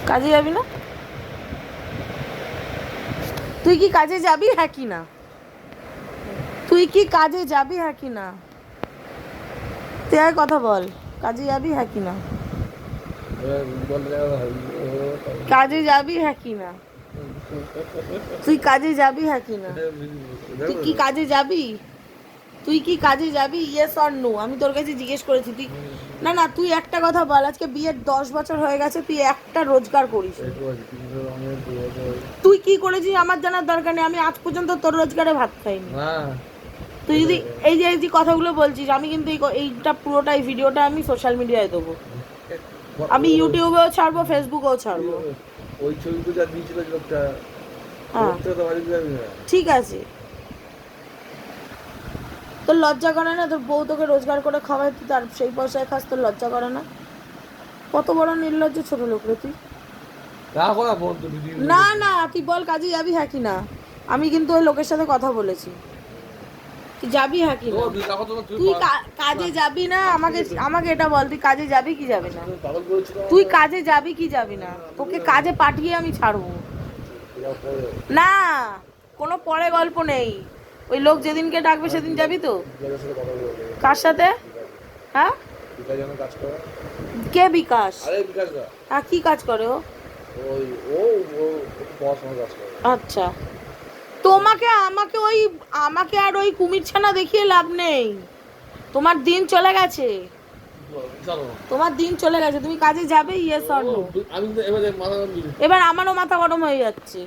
কাজে যাবি না? তুই কি কাজে যাবি হ্যাঁ কি না? তুই কি কাজে যাবি হ্যাঁ কি না? তুই আর কথা বল, কাজে যাবি হ্যাঁ কি না? কাজে যাবি হ্যাঁ কি না? তুই কাজে যাবি হ্যাঁ কি না? তুই কি কাজে যাবি? তুই কি কাজে যাবি? Yes or no? আমি তোর কাছে জিজ্ঞেস করেছি। তুই না না, তুই একটা কথা বল, আজকে বিয়ের 10 বছর হয়ে গেছে, তুই একটা রোজগার করিস? তুই কি করেছিস আমার জানার দরকার নেই, আমি আজ পর্যন্ত তোর রোজগারে ভাত খাইনি। তুই যদি এই যে কথাগুলো বলছিস, আমি কিন্তু এইটা পুরোটাই ভিডিওটা আমি সোশ্যাল মিডিয়ায় দেবো, আমি ইউটিউবেও ছাড়বো, ফেসবুকেও ছাড়বো। ওই ছবিগুলো যা দিয়েছিল লোকটা, ঠিক আছে, তোর লজ্জা করে না? তোর বউ তোকে রোজগার করে খাওয়ায়, তুই তার সেই পয়সায় খাস, তোর লজ্জা করে না? কত বড় নির্লজ্জ ছোট লোক রে তুই। না না, তুই বল কাজে যাবি হ্যাঁ কি না? আমি কিন্তু ওই লোকের সাথে কথা বলেছি, তুই যাবি হ্যাঁ কি না? তুই কাজে যাবি না? আমাকে এটা বল, তুই কাজে যাবি কি যাবি না? তুই কাজে যাবি কি যাবি না? তোকে কাজে পাঠিয়ে আমি ছাড়বো না, কোনো পরে গল্প নেই। ওই লোক যেদিনকে ডাকবে সেদিন যাবি তো? কার সাথে? হ্যাঁ, কে বিকাশ? হ্যাঁ, কি কাজ করে ও? আচ্ছা, তোমাকে আমাকে আর ওই কুমির ছানা দেখিয়ে লাভ নেই, তোমার দিন চলে গেছে, তোমার দিন চলে গেছে। তুমি কাজে যাবে ইয়েস অর নো? এবার আমারও মাথা গরম হয়ে যাচ্ছে।